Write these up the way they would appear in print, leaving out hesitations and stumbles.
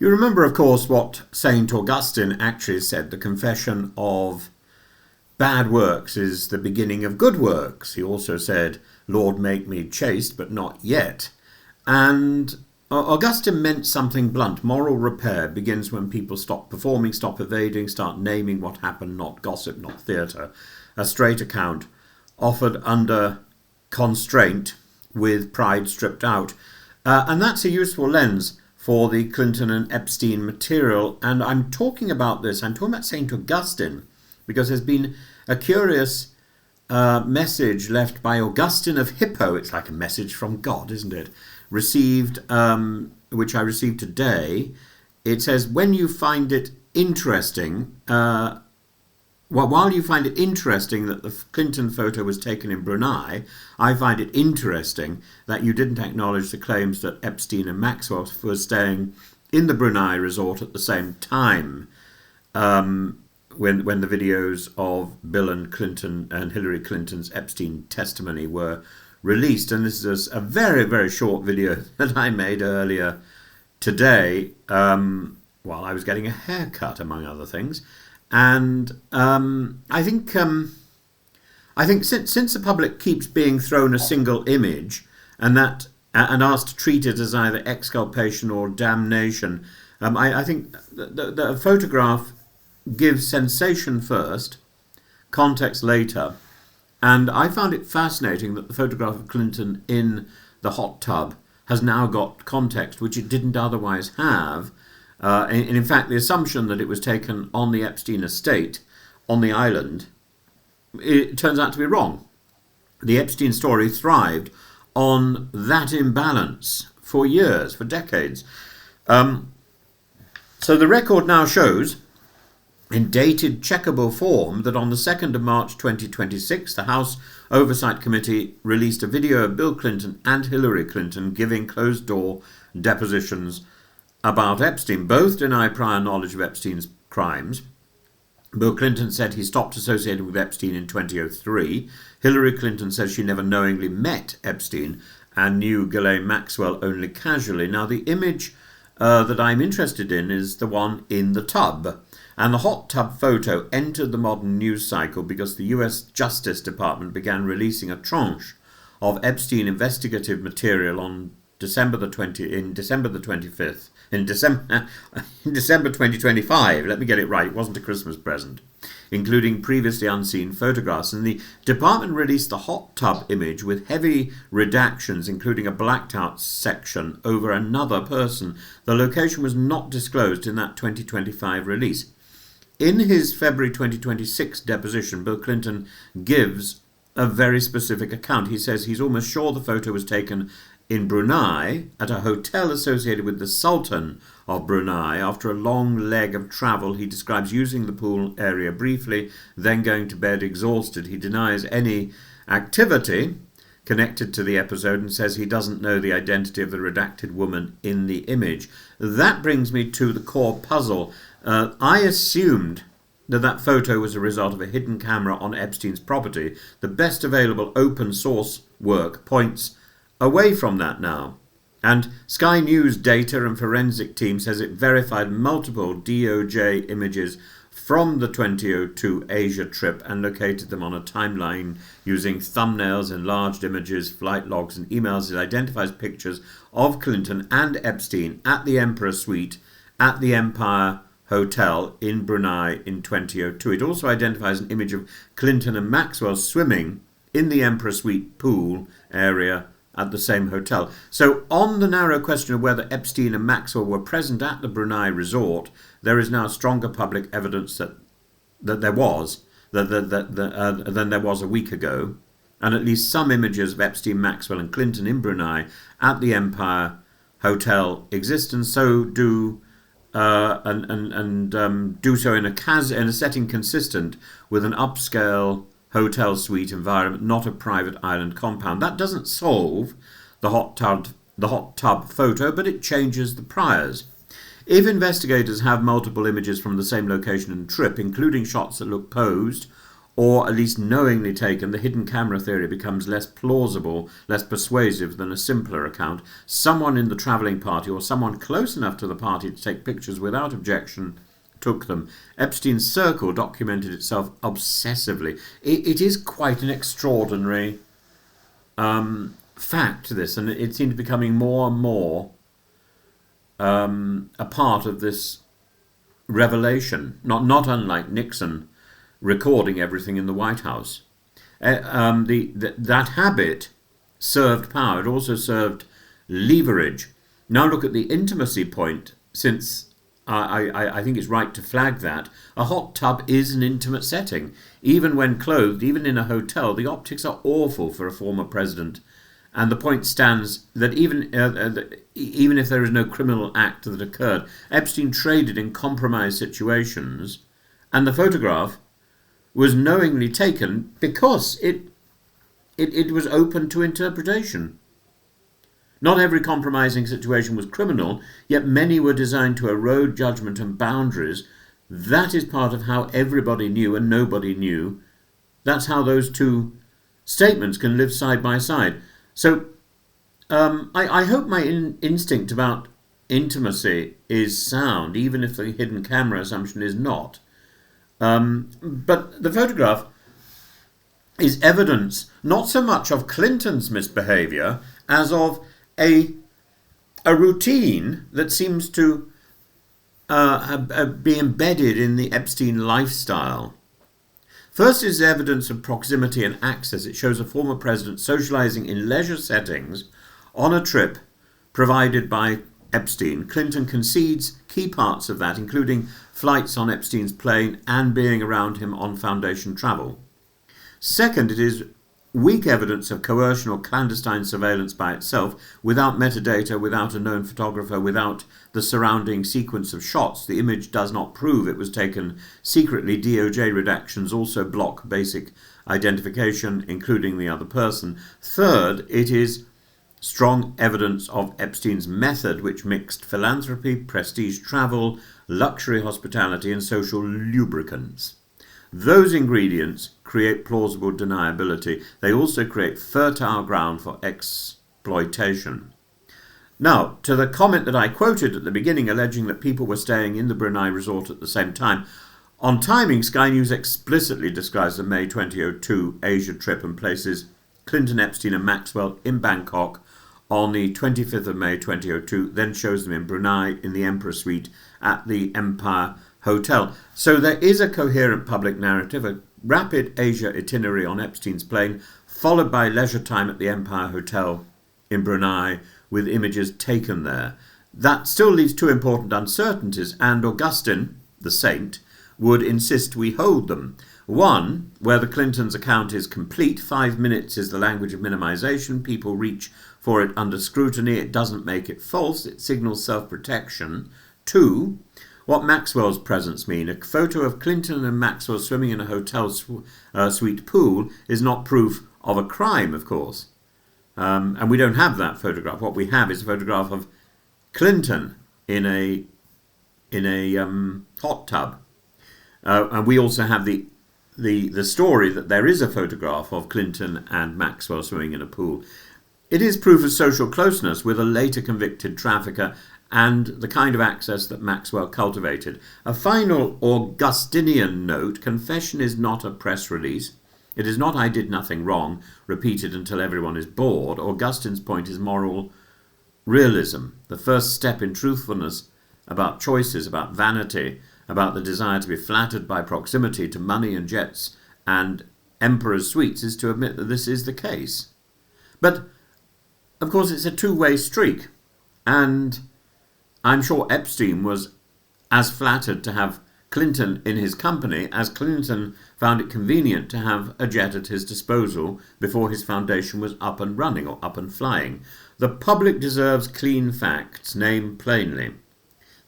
You remember, of course, what Saint Augustine actually said: the confession of bad works is the beginning of good works. He also said, Lord, make me chaste, but not yet. And Augustine meant something blunt. Moral repair begins when people stop performing, stop evading, start naming what happened, not gossip, not theatre. A straight account offered under constraint with pride stripped out. And that's a useful lens for the Clinton and Epstein material. And I'm talking about St. Augustine, because there's been a curious message left by Augustine of Hippo. It's like a message from God, isn't it? Which I received today. It says, when you find it interesting, while you find it interesting that the Clinton photo was taken in Brunei, I find it interesting that you didn't acknowledge the claims that Epstein and Maxwell were staying in the Brunei resort at the same time when the videos of Bill and Clinton and Hillary Clinton's Epstein testimony were released. And this is a very, very short video that I made earlier today while I was getting a haircut, among other things. And I think since the public keeps being thrown a single image and asked to treat it as either exculpation or damnation, I think the photograph gives sensation first, context later. And I found it fascinating that the photograph of Clinton in the hot tub has now got context which it didn't otherwise have. And in fact, the assumption that it was taken on the Epstein estate, on the island, it turns out to be wrong. The Epstein story thrived on that imbalance for years, for decades. So the record now shows, in dated checkable form, that on the 2nd of March 2026, the House Oversight Committee released a video of Bill Clinton and Hillary Clinton giving closed-door depositions about Epstein. Both deny prior knowledge of Epstein's crimes. Bill Clinton said he stopped associating with Epstein in 2003. Hillary Clinton says she never knowingly met Epstein and knew Ghislaine Maxwell only casually. Now, the image that I'm interested in is the one in the tub. And the hot tub photo entered the modern news cycle because the US Justice Department began releasing a tranche of Epstein investigative material on December 2025, let me get it right, it wasn't a Christmas present, including previously unseen photographs. And the department released the hot tub image with heavy redactions, including a blacked out section over another person. The location was not disclosed in that 2025 release. In his February 2026 deposition, Bill Clinton gives a very specific account. He says he's almost sure the photo was taken in Brunei at a hotel associated with the Sultan of Brunei. After a long leg of travel, he describes using the pool area briefly, then going to bed exhausted. He denies any activity connected to the episode and says he doesn't know the identity of the redacted woman in the image. That brings me to the core puzzle. I assumed that photo was a result of a hidden camera on Epstein's property. The best available open source work points away from that now. And Sky News data and forensic team says it verified multiple DOJ images from the 2002 Asia trip and located them on a timeline using thumbnails, enlarged images, flight logs and emails. It identifies pictures of Clinton and Epstein at the Emperor Suite at the Empire Hotel in Brunei in 2002. It also identifies an image of Clinton and Maxwell swimming in the Emperor Suite pool area at the same hotel. So on the narrow question of whether Epstein and Maxwell were present at the Brunei resort, there is now stronger public evidence that there was than there was a week ago, and at least some images of Epstein, Maxwell and Clinton in Brunei at the Empire Hotel exist, and so do do so in a setting consistent with an upscale hotel suite environment, not a private island compound. That doesn't solve the hot tub photo, but it changes the priors. If investigators have multiple images from the same location and trip, including shots that look posed or at least knowingly taken, the hidden camera theory becomes less plausible, less persuasive than a simpler account. Someone in the travelling party, or someone close enough to the party to take pictures without objection, took them. Epstein's circle documented itself obsessively. It is quite an extraordinary fact, this, and it seems becoming more and more a part of this revelation, not unlike Nixon recording everything in the White House. That habit served power. It also served leverage. Now look at the intimacy point, since I think it's right to flag that. A hot tub is an intimate setting. Even when clothed, even in a hotel, the optics are awful for a former president. And the point stands that even if there is no criminal act that occurred, Epstein traded in compromised situations, and the photograph was knowingly taken because it was open to interpretation. Not every compromising situation was criminal, yet many were designed to erode judgment and boundaries. That is part of how everybody knew and nobody knew. That's how those two statements can live side by side. So I hope my instinct about intimacy is sound, even if the hidden camera assumption is not. But the photograph is evidence not so much of Clinton's misbehaviour as of a routine that seems to be embedded in the Epstein lifestyle. First is evidence of proximity and access. It shows a former president socialising in leisure settings on a trip provided by Epstein. Clinton concedes key parts of that, including flights on Epstein's plane and being around him on Foundation travel. Second, it is weak evidence of coercion or clandestine surveillance by itself, without metadata, without a known photographer, without the surrounding sequence of shots. The image does not prove it was taken secretly. DOJ redactions also block basic identification, including the other person. Third, it is strong evidence of Epstein's method, which mixed philanthropy, prestige travel, luxury hospitality, and social lubricants. Those ingredients create plausible deniability. They also create fertile ground for exploitation. Now, to the comment that I quoted at the beginning, alleging that people were staying in the Brunei resort at the same time, on timing, Sky News explicitly describes the May 2002 Asia trip and places Clinton, Epstein and Maxwell in Bangkok on the 25th of May 2002, then shows them in Brunei in the Emperor Suite at the Empire Hotel. So there is a coherent public narrative, a rapid Asia itinerary on Epstein's plane, followed by leisure time at the Empire Hotel in Brunei with images taken there. That still leaves two important uncertainties, and Augustine, the saint, would insist we hold them. One, where the Clintons' account is complete, 5 minutes is the language of minimization, people reach for it under scrutiny, it doesn't make it false, it signals self-protection. Two, what Maxwell's presence mean. A photo of Clinton and Maxwell swimming in a hotel suite pool is not proof of a crime, of course. And we don't have that photograph. What we have is a photograph of Clinton in a hot tub. And we also have the story that there is a photograph of Clinton and Maxwell swimming in a pool. It is proof of social closeness with a later convicted trafficker and the kind of access that Maxwell cultivated. A final Augustinian note: confession is not a press release. It is not "I did nothing wrong," repeated until everyone is bored. Augustine's point is moral realism, the first step in truthfulness about choices, about vanity, about the desire to be flattered by proximity to money and jets and emperor's suites, is to admit that this is the case. But, of course, it's a two-way streak, and I'm sure Epstein was as flattered to have Clinton in his company as Clinton found it convenient to have a jet at his disposal before his foundation was up and running or up and flying. The public deserves clean facts, named plainly.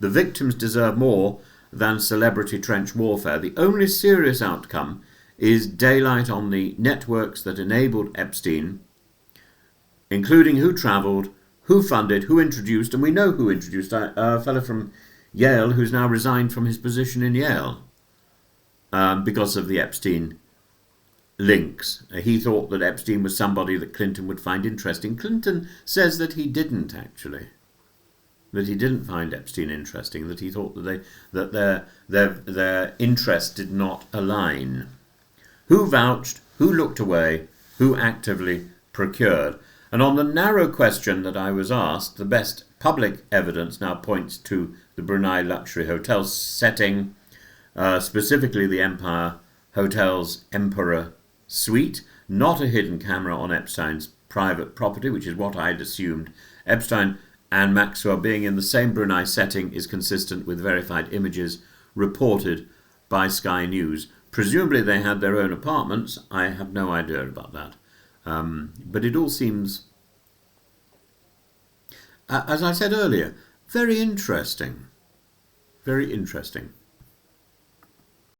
The victims deserve more than celebrity trench warfare. The only serious outcome is daylight on the networks that enabled Epstein, including who travelled, who funded, who introduced, and we know who introduced, a fellow from Yale who's now resigned from his position in Yale because of the Epstein links. He thought that Epstein was somebody that Clinton would find interesting. Clinton says that he didn't actually. That he didn't find Epstein interesting. That he thought that their interests did not align. Who vouched? Who looked away? Who actively procured? And on the narrow question that I was asked, the best public evidence now points to the Brunei luxury hotel setting, specifically the Empire Hotel's Emperor Suite, not a hidden camera on Epstein's private property, which is what I'd assumed. Epstein and Maxwell being in the same Brunei setting is consistent with verified images reported by Sky News. Presumably they had their own apartments. I have no idea about that. But it all seems, as I said earlier, very interesting. Very interesting.